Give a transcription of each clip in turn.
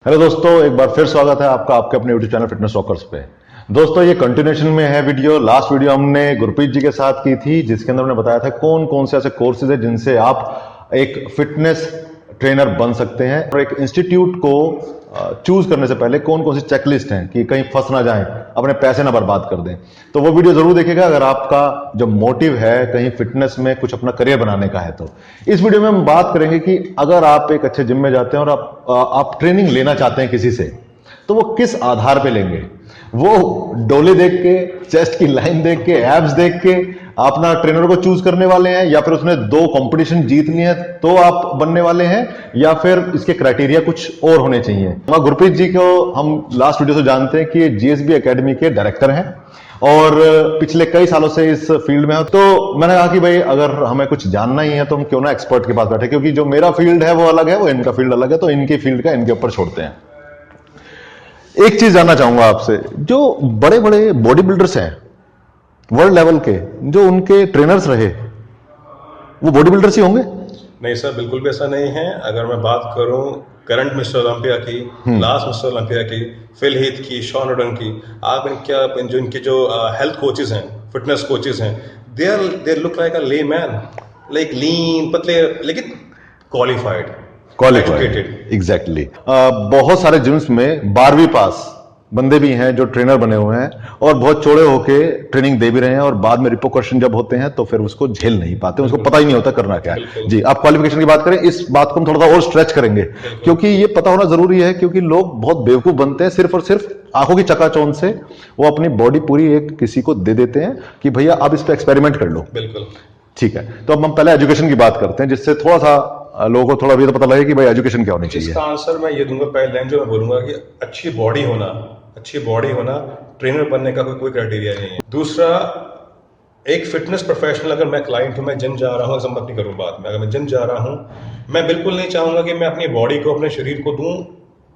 Hello दोस्तों, एक बार फिर स्वागत है आपका आपके अपने यूट्यूब चैनल फिटनेस रॉकर्स पे। दोस्तों, ये कंटिन्यूएशन में है वीडियो। लास्ट वीडियो हमने गुरप्रीत जी के साथ की थी, जिसके अंदर उन्होंने बताया था कौन कौन से ऐसे कोर्सेज है जिनसे आप एक फिटनेस ट्रेनर बन सकते हैं, और एक इंस्टीट्यूट को चूज करने से पहले कौन कौन सी चेकलिस्ट हैं कि कहीं फंस ना जाएं, अपने पैसे ना बर्बाद कर दें। तो वो वीडियो जरूर देखिएगा अगर आपका जो मोटिव है कहीं फिटनेस में कुछ अपना करियर बनाने का है। तो इस वीडियो में हम बात करेंगे कि अगर आप एक अच्छे जिम में जाते हैं और आप ट्रेनिंग लेना चाहते हैं किसी से, तो वो किस आधार पे लेंगे। वो डोले देख के, चेस्ट की लाइन देख के, एब्स देख के अपना ट्रेनर को चूज करने वाले हैं, या फिर उसने 2 कंपटीशन जीत लिए हैं तो आप बनने वाले हैं, या फिर इसके क्राइटेरिया कुछ और होने चाहिए। गुरप्रीत जी को हम लास्ट वीडियो से जानते हैं कि ये जीएसबी एकेडमी के डायरेक्टर हैं और पिछले कई सालों से इस फील्ड में है। तो मैंने कहा कि भाई अगर हमें कुछ जानना ही है तो हम क्यों ना एक्सपर्ट के पास बैठे, क्योंकि जो मेरा फील्ड है वो अलग है, वो इनका फील्ड अलग है, तो इनकी फील्ड का इनके ऊपर छोड़ते हैं। एक चीज जानना चाहूंगा आपसे, जो बड़े बड़े बॉडी बिल्डर्स हैं वर्ल्ड लेवल के, जो उनके ट्रेनर्स रहे, वो बॉडी बिल्डर्स ही होंगे? नहीं सर, बिल्कुल भी ऐसा नहीं है। अगर मैं बात करूं करंट मिस्टर ओलंपिया की, लास्ट मिस्टर ओलंपिया की, फिल हीथ की, शॉन रोडन की, आप इनके जो हेल्थ कोचेस हैं, फिटनेस कोचेस हैं, दे लुक लाइक अ ले मैन, लाइक लीन, पतले, लेकिन क्वालिफाइड, एग्जैक्टली। बहुत सारे जिम्स में 12वीं पास बंदे भी हैं जो ट्रेनर बने हुए हैं और बहुत चौड़े होके ट्रेनिंग दे भी रहे हैं, और बाद में रिपोकर्शन जब होते हैं तो फिर उसको झेल नहीं पाते, उसको पता ही नहीं होता करना क्या है। जी, आप क्वालिफिकेशन की बात करें, इस बात को हम थोड़ा सा और स्ट्रेच करेंगे, क्योंकि ये पता होना जरूरी है, क्योंकि लोग बहुत बेवकूफ बनते हैं, सिर्फ और सिर्फ आंखों की चकाचौंध से वो अपनी बॉडी पूरी एक किसी को दे देते हैं कि भैया आप इस पर एक्सपेरिमेंट कर लो। बिल्कुल ठीक है, तो अब हम पहले एजुकेशन की बात करते हैं, जिससे थोड़ा सा लोगों को थोड़ा भी तो पता लगे कि भाई एजुकेशन क्या होनी चाहिए। इसका आंसर मैं ये दूंगा, पहले लाइन जो मैं बोलूंगा कि अच्छी बॉडी होना ट्रेनर बनने का कोई क्राइटेरिया नहीं है। दूसरा, एक फिटनेस प्रोफेशनल, अगर मैं क्लाइंट हूं, मैं जिम जा रहा हूं, एग्जाम्पल अपनी करूं बात में, अगर मैं जिम जा रहा हूं, मैं बिल्कुल नहीं चाहूंगा कि मैं अपनी बॉडी को, अपने शरीर को दूं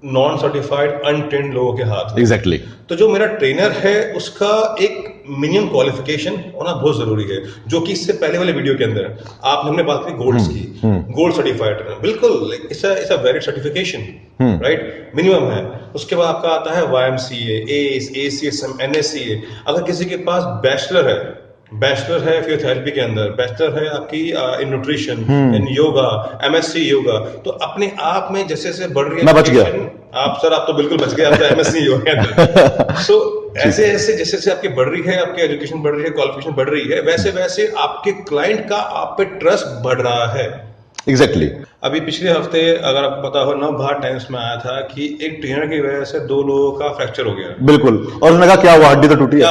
नॉन सर्टिफाइड अनट्रेन्ड लोगों के हाथ। एग्जैक्टली। तो जो मेरा ट्रेनर है उसका एक मिनिमम क्वालिफिकेशन होना बहुत जरूरी है, जो कि इससे पहले वाले वीडियो के अंदर हमने बात की गोल्ड्स की, गोल्ड सर्टिफाइड ट्रेनर, बिल्कुल it's a valid certification, right, minimum है। उसके बाद आपका आता है YMCA, ACE, ACSM, NSCA। अगर किसी के पास बैचलर है फिजियोथेरेपी के अंदर, बैचलर है आपकी in nutrition, in yoga, MSc yoga, तो अपने आप में जैसे जैसे बढ़ रही है, मैं बच गया। आप तो बिल्कुल बच गए, आप तो MSc योगा के अंदर। सो ऐसे ऐसे जैसे जैसे आपकी बढ़ रही है, आपकी एजुकेशन बढ़ रही है, क्वालिफिकेशन बढ़ रही है, वैसे वैसे आपके क्लाइंट का आप पे ट्रस्ट बढ़ रहा है। एग्जैक्टली। अभी पिछले हफ्ते अगर आपको पता हो, नवभारत टाइम्स में आया था कि एक ट्रेनर की वजह से 2 लोगों का फ्रैक्चर हो गया। बिल्कुल, और उसने कहा क्या हुआ, हड्डी तो टूटी है,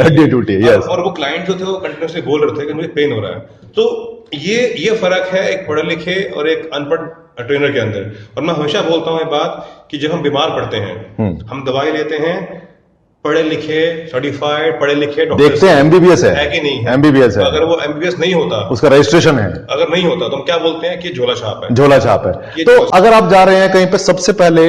हड्डी टूटी है। यस। और वो क्लाइंट जो थे वो कंटिन्यूसली बोल रहे थे कि मुझे पेन हो रहा है। तो ये फर्क है एक पढ़े लिखे और एक अनपढ़ ट्रेनर के अंदर। और मैं हमेशा बोलता हूँ ये बात कि जब हम बीमार पड़ते हैं, हम दवाई लेते हैं, पढ़े लिखे सर्टिफाइड पढ़े लिखे डॉक्टर देखते हैं MBBS है कि नहीं है, MBBS है। अगर वो MBBS नहीं होता, उसका रजिस्ट्रेशन है, अगर नहीं होता तो हम क्या बोलते हैं कि झोला छाप है, झोला छाप है। तो अगर आप जा रहे हैं कहीं पे, सबसे पहले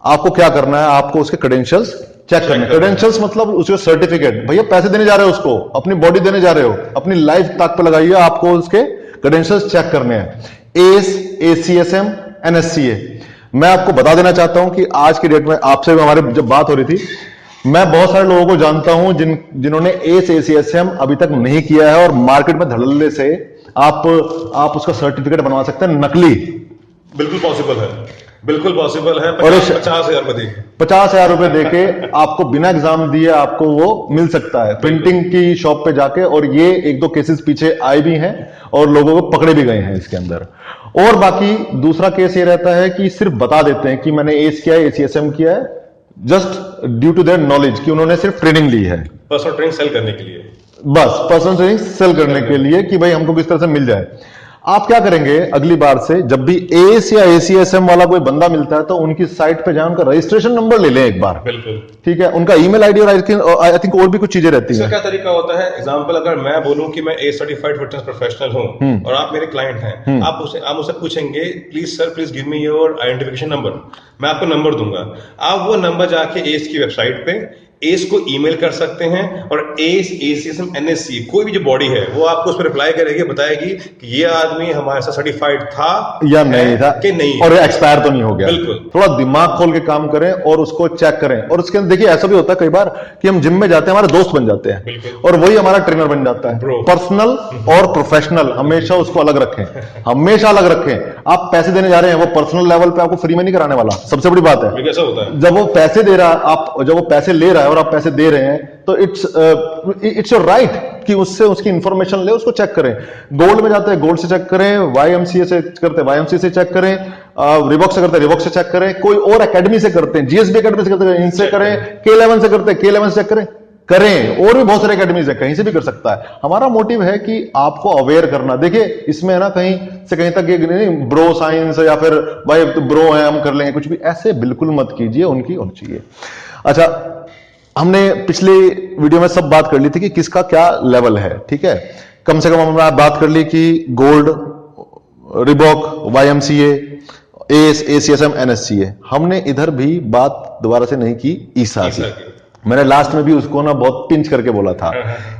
आपको क्या करना है, आपको उसके क्रेडेंशियल्स चेक करने। क्रेडेंशियल्स मतलब उसके सर्टिफिकेट, भैया पैसे देने जा रहे हो उसको, अपनी बॉडी देने जा रहे हो, अपनी लाइफ ताक पे लगाइए, आपको उसके क्रेडेंशियल्स चेक करने हैं। ACE, ACSM, NSCA। मैं आपको बता देना चाहता हूं कि आज की डेट में, आपसे हमारी जब बात हो रही थी, मैं बहुत सारे लोगों को जानता हूं जिन्होंने ACE, ACSM अभी तक नहीं किया है, और मार्केट में धड़ल्ले से आप उसका सर्टिफिकेट बनवा सकते हैं नकली। बिल्कुल पॉसिबल है, बिल्कुल पॉसिबल है। और 50,000 रुपए देके, 50,000 रुपए देके आपको बिना एग्जाम दिए आपको वो मिल सकता है प्रिंटिंग की शॉप पे जाके। और ये 1-2 केसेस पीछे आए भी हैं और लोगों को पकड़े भी गए हैं इसके अंदर। और बाकी दूसरा केस ये रहता है कि सिर्फ बता देते हैं कि मैंने ACE किया है, ACSM किया है, just due to their knowledge, कि उन्होंने सिर्फ ट्रेनिंग ली है, पर्सनल ट्रेनिंग सेल करने के लिए, बस पर्सनल ट्रेनिंग सेल करने के लिए कि भाई हमको किस तरह से मिल जाए। आप क्या करेंगे अगली बार से, जब भी ACE या ACSM वाला कोई बंदा मिलता है तो उनकी साइट पे जाए, उनका रजिस्ट्रेशन नंबर ले लें एक बार। बिल्कुल ठीक है, उनका ईमेल आईडी और आई थिंक और भी कुछ चीजें रहती हैं। क्या तरीका होता है, एग्जांपल अगर मैं बोलूं कि मैं ACE सर्टिफाइड फिटनेस प्रोफेशनल हूं और आप मेरे क्लाइंट हैं, आप मुझसे पूछेंगे please sir please give me your identification number, मैं आपको नंबर दूंगा। आप वो नंबर जाके ACE की वेबसाइट पे एस को ईमेल कर सकते हैं और एस एसीएसएम एनएससी कोई भी जो बॉडी है वो आपको उस पर रिप्लाई करेगी, बताएगी कि ये आदमी हमारे साथ सर्टिफाइड था या नहीं था कि नहीं, और एक्सपायर तो नहीं हो गया। बिल्कुल। थोड़ा दिमाग खोल के काम करें और उसको चेक करें। और उसके अंदर देखिए ऐसा भी होता है कई बार कि हम जिम में जाते हैं, हमारे दोस्त बन जाते हैं और वही हमारा ट्रेनर बन जाता है। पर्सनल और प्रोफेशनल हमेशा उसको अलग रखें, हमेशा अलग रखें। आप पैसे देने जा रहे हैं, वो पर्सनल लेवल पे आपको फ्री में नहीं कराने वाला, सबसे बड़ी बात है। कैसा होता है जब वो पैसे दे रहा है, आप जब वो पैसे ले रहा है और आप पैसे दे रहे हैं, तो इट्स योर राइट कि उससे उसकी इंफॉर्मेशन ले, उसको चेक करें। गोल्ड में जाते हैं, गोल्ड से चेक करें, वाईएमसीए से करते हैं, वाईएमसीए से चेक करें, रिबॉक से करते हैं, रिबॉक से चेक करें, कोई और एकेडमी से करते हैं, जीएसबी एकेडमी से करते हैं, इनसे करें, K11 से करते हैं, K11 से चेक करें। और भी बहुत सारे एकेडमीज है, कहीं से भी कर सकता है। हमारा मोटिव है कि आपको अवेयर करना। देखिए इसमें है ना, कहीं से कहीं तक ये नहीं ब्रो साइंस या फिर भाई तो ब्रो है हम कर लेंगे, कुछ भी ऐसे बिल्कुल मत कीजिए, उनकी होनी चाहिए। अच्छा, हमने पिछली वीडियो में सब बात कर ली थी कि किसका क्या लेवल है, ठीक है। कम से कम हमने बात कर ली कि गोल्ड, रिबॉक, वाईएमसीए, एस, एसीएसएम, एनएससीए। हमने इधर भी बात दोबारा से नहीं की ईसा की। मैंने लास्ट में भी उसको ना बहुत पिंच करके बोला था।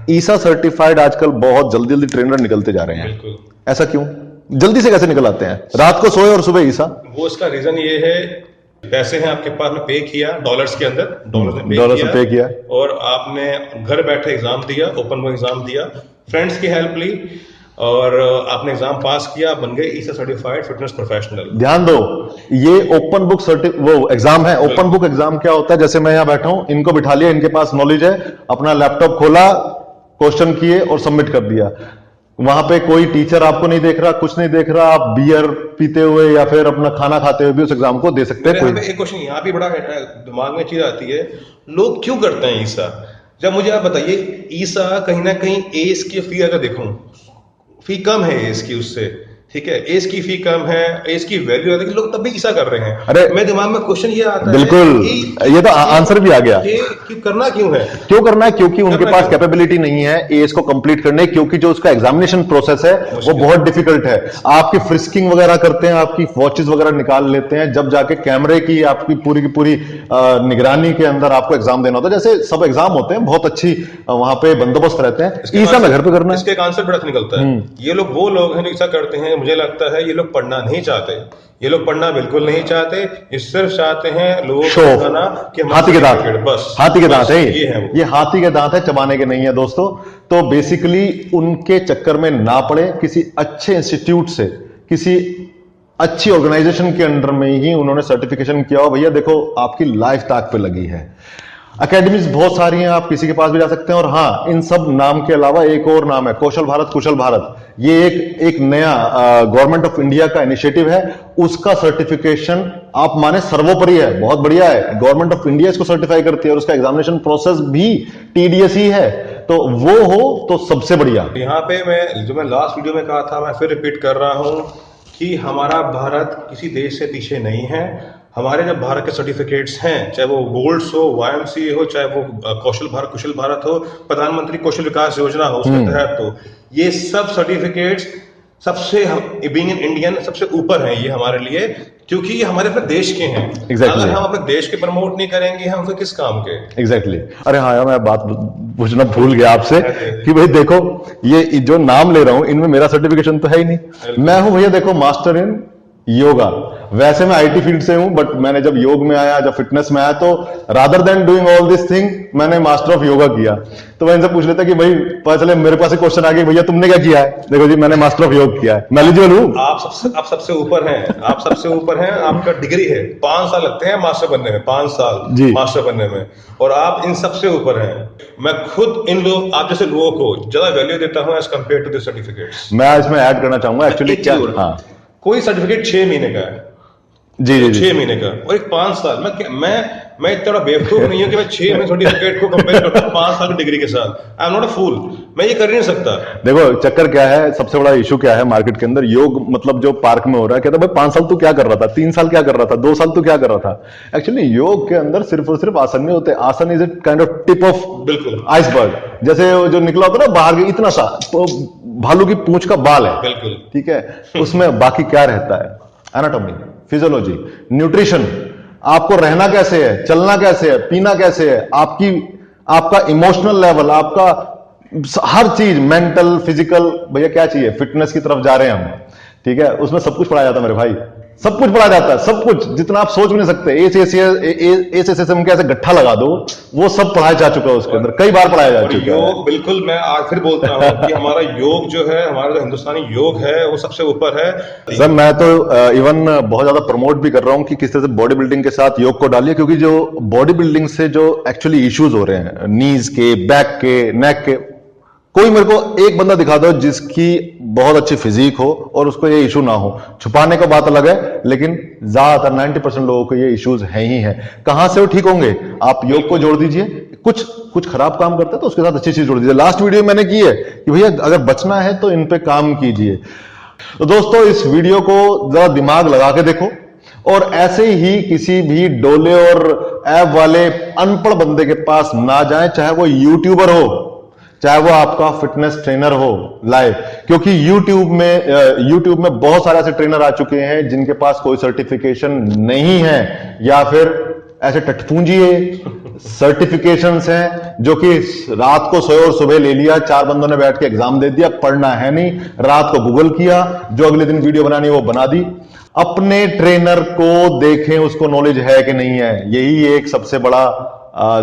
ईसा सर्टिफाइड आजकल बहुत जल्दी जल्दी ट्रेनर निकलते जा रहे हैं। ऐसा क्यों? जल्दी से कैसे निकल आते हैं? रात को सोए और सुबह ईसा। वो इसका रीजन ये है, पैसे हैं आपके पास में, पे किया डॉलर्स के अंदर, डॉलर से पे किया और आपने घर बैठे एग्जाम दिया, ओपन बुक एग्जाम दिया, फ्रेंड्स की हेल्प ली और आपने एग्जाम पास किया, बन गए ईसा सर्टिफाइड फिटनेस प्रोफेशनल। ध्यान दो, ये ओपन बुक वो एग्जाम है। ओपन बुक एग्जाम क्या होता है? जैसे मैं यहां बैठा हूं, इनको बिठा लिया, इनके पास नॉलेज है, अपना लैपटॉप खोला, क्वेश्चन किए और सबमिट कर दिया। वहां पे कोई टीचर आपको नहीं देख रहा, कुछ नहीं देख रहा, आप बियर पीते हुए या फिर अपना खाना खाते हुए भी उस एग्जाम को दे सकते हैं। एक क्वेश्चन यहाँ भी बड़ा दिमाग में चीज आती है, लोग क्यों करते हैं ईसा? जब मुझे आप बताइए, ईसा कहीं ना कहीं एस की फी अगर देखूं, फी कम है एस की उससे, ठीक है, एस की फी कम है, एस की वैल्यू है, लेकिन लोग तब भी ईसा कर रहे हैं। अरे मेरे दिमाग में क्वेश्चन ये आता बिल्कुल है, ये तो आंसर भी आ गया। कि करना क्यों है? क्यों करना है? क्योंकि उनके पास कैपेबिलिटी नहीं है एस को कंप्लीट करने, क्योंकि जो उसका एग्जामिनेशन प्रोसेस है वो बहुत डिफिकल्ट है। आपकी फ्रिस्किंग वगैरह करते हैं, आपकी वॉचेस वगैरह निकाल लेते हैं, जब जाके कैमरे की आपकी पूरी की पूरी निगरानी के अंदर आपको एग्जाम देना होता है। जैसे सब एग्जाम होते हैं, बहुत अच्छी वहां पे बंदोबस्त रहते हैं। ईसा में घर पे करना है। इसके आंसर बड़ा निकलता है। ये लोग वो लोग हैं जो ईसा करते हैं, मुझे लगता है ये लोग पढ़ना नहीं चाहते, ये लोग पढ़ना बिल्कुल नहीं चाहते, ये सिर्फ चाहते हैं लोगों को दिखाना कि हाथी के दांत, बस हाथी के दांत है ये हाथी के दांत है, चबाने के नहीं है दोस्तों। तो बेसिकली उनके चक्कर में ना पड़े, किसी अच्छे इंस्टीट्यूट से, किसी अच्छी ऑर्गेनाइजेशन के अंडर में ही उन्होंने सर्टिफिकेशन किया हो। भैया देखो, आपकी लाइफ ताक पे लगी है। एकेडमीज बहुत सारी हैं, आप किसी के पास भी जा सकते हैं। और हाँ, इन सब नाम के अलावा एक और नाम है, कौशल भारत, कुशल भारत। ये एक नया गवर्नमेंट ऑफ इंडिया का इनिशिएटिव है। उसका सर्टिफिकेशन आप माने सर्वोपरि है, बहुत बढ़िया है। गवर्नमेंट ऑफ इंडिया इसको सर्टिफाई करती है और उसका एग्जामिनेशन प्रोसेस भी टीडीएस ही है, तो वो हो तो सबसे बढ़िया। यहाँ पे मैं लास्ट वीडियो में कहा था, मैं फिर रिपीट कर रहा हूं कि हमारा भारत किसी देश से पीछे नहीं है। हमारे जो भारत के सर्टिफिकेट्स हैं, चाहे वो गोल्ड्स हो, वाईएमसीए हो, चाहे वो कौशल भारत, कुशल भारत हो, प्रधानमंत्री कौशल विकास योजना हो, उसके तहत तो ये सब सर्टिफिकेट्स सबसे, बीइंग एन इंडियन, सबसे ऊपर हैं ये हमारे लिए, क्योंकि ये हमारे अपने देश के हैं। अगर हम अपने देश के प्रमोट नहीं करेंगे, हम फिर किस काम के? एग्जैक्टली। अरे हाँ यार, मैं बात पूछना भूल गया आपसे कि भाई देखो, ये जो नाम ले रहा हूं, इनमें मेरा सर्टिफिकेशन तो है ही नहीं। मैं हूं भैया देखो मास्टर इन योगा। वैसे मैं आईटी फील्ड से हूं, बट मैंने जब योग में आया, जब फिटनेस में आया, तो rather than doing all this thing, मैंने मास्टर ऑफ योगा किया। तो मैं इनसे पूछ लेता कि भाई पता चले मेरे पास एक क्वेश्चन आ गया, भैया तुमने क्या किया है? देखो जी, मैंने मास्टर ऑफ योग किया है, मैं एलिजिबल हूं। आप सबसे ऊपर हैं, आप सबसे ऊपर हैं। आपका डिग्री है, 5 साल लगते हैं मास्टर बनने में, 5 साल जी मास्टर बनने में, और आप इन सबसे ऊपर हैं। मैं खुद इन लोग, आप जैसे लोगों को ज्यादा वैल्यू देता हूं as compare to this certificates. मैं इसमें ऐड करना चाहूंगा एक्चुअली क्या, हाँ, कोई सर्टिफिकेट 6 महीने का है, जी जी 6 महीने का, और एक 5 साल। मैं इतना बेवकूफ नहीं हूं कि मैं 6 महीने सर्टिफिकेट को कंपेयर करता हूं 5 साल की डिग्री के साथ। आई एम नॉट अ फूल, मैं ये कर ही नहीं सकता। देखो चक्कर क्या है, सबसे बड़ा इशू क्या है मार्केट के अंदर, योग मतलब जो पार्क में हो रहा है, कहता भाई 5 साल तू क्या कर रहा था, 3 साल क्या कर रहा था, 2 साल तू क्या कर रहा था। एक्चुअली योग के अंदर सिर्फ और सिर्फ आसन नहीं होते। आसन is it kind of tip of बिल्कुल आइसबर्ग, जैसे जो निकला होता है ना बाहर, इतना सा तो भालू की पूंछ का बाल है, बिल्कुल ठीक है। उसमें बाकी क्या रहता है? एनाटॉमी, फिजियोलॉजी, न्यूट्रिशन, आपको रहना कैसे है, चलना कैसे है, पीना कैसे है, आपकी आपका इमोशनल लेवल, आपका हर चीज, मेंटल, फिजिकल, भैया क्या चाहिए, फिटनेस की तरफ जा रहे हैं हम, ठीक है। उसमें सब कुछ पढ़ाया जाता है मेरे भाई, सब कुछ पढ़ाया जाता है, सब कुछ, जितना आप सोच भी नहीं सकते। एसीएसएम के ऐसे गट्ठा लगा दो, वो सब पढ़ाया जा चुका है उसके अंदर, कई बार पढ़ाया जा और चुका है। योग, बिल्कुल, मैं आज फिर बोलता हूँ कि हमारा योग जो है, हमारा जो हिंदुस्तानी योग है, वो सबसे ऊपर है। सर मैं तो इवन बहुत ज्यादा प्रमोट भी कर रहा हूं कि किस तरह से बॉडी बिल्डिंग के साथ योग को डालिए, क्योंकि जो बॉडी बिल्डिंग से जो एक्चुअली इश्यूज हो रहे हैं, नीज के, बैक के, नेक के, कोई मेरे को एक बंदा दिखा दो जिसकी बहुत अच्छी फिजिक हो और उसको ये इशू ना हो। छुपाने का बात अलग है, लेकिन ज्यादातर 90% लोगों को ये इश्यूज है ही है। कहां से वो ठीक होंगे? आप योग को जोड़ दीजिए, कुछ खराब काम करते हैं तो उसके साथ अच्छी चीज जोड़ दीजिए। लास्ट वीडियो मैंने की है कि भैया अगर बचना है तो इन पे काम कीजिए। तो दोस्तों इस वीडियो को जरा दिमाग लगा के देखो, और ऐसे ही किसी भी डोले और ऐप वाले अनपढ़ बंदे के पास ना जाएं, चाहे वो यूट्यूबर हो, चाहे वो आपका फिटनेस ट्रेनर हो लाइव, क्योंकि यूट्यूब में बहुत सारे ऐसे ट्रेनर आ चुके हैं जिनके पास कोई सर्टिफिकेशन नहीं है, या फिर ऐसे टटपूंजी सर्टिफिकेशंस हैं जो कि रात को सोए और सुबह ले लिया, 4 बंदों ने बैठ के एग्जाम दे दिया, पढ़ना है नहीं, रात को गूगल किया, जो अगले दिन वीडियो बनानी वो बना दी। अपने ट्रेनर को देखें, उसको नॉलेज है कि नहीं है, यही एक सबसे बड़ा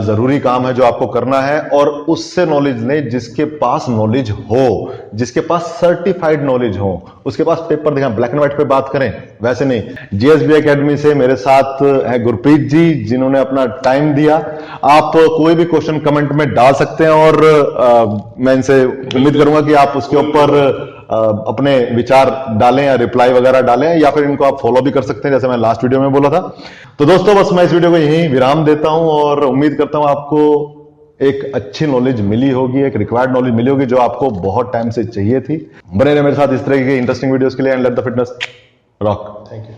जरूरी काम है जो आपको करना है। और उससे नॉलेज लें जिसके पास नॉलेज हो, जिसके पास सर्टिफाइड नॉलेज हो, उसके पास पेपर दिखाएं, ब्लैक एंड व्हाइट पे बात करें, वैसे नहीं। जीएसबी एकेडमी से मेरे साथ है गुरप्रीत जी, जिन्होंने अपना टाइम दिया। आप कोई भी क्वेश्चन कमेंट में डाल सकते हैं और मैं इनसे उम्मीद करूंगा कि आप उसके ऊपर अपने विचार डालें या रिप्लाई वगैरह डालें, या फिर इनको आप फॉलो भी कर सकते हैं, जैसे मैं लास्ट वीडियो में बोला था। तो दोस्तों बस मैं इस वीडियो को यहीं विराम देता हूं और उम्मीद करता हूं आपको एक अच्छी नॉलेज मिली होगी, एक रिक्वायर्ड नॉलेज मिली होगी जो आपको बहुत टाइम से चाहिए थी। बने रहे मेरे साथ इस तरह के इंटरेस्टिंग वीडियोस के लिए, and let the fitness rock. Thank you.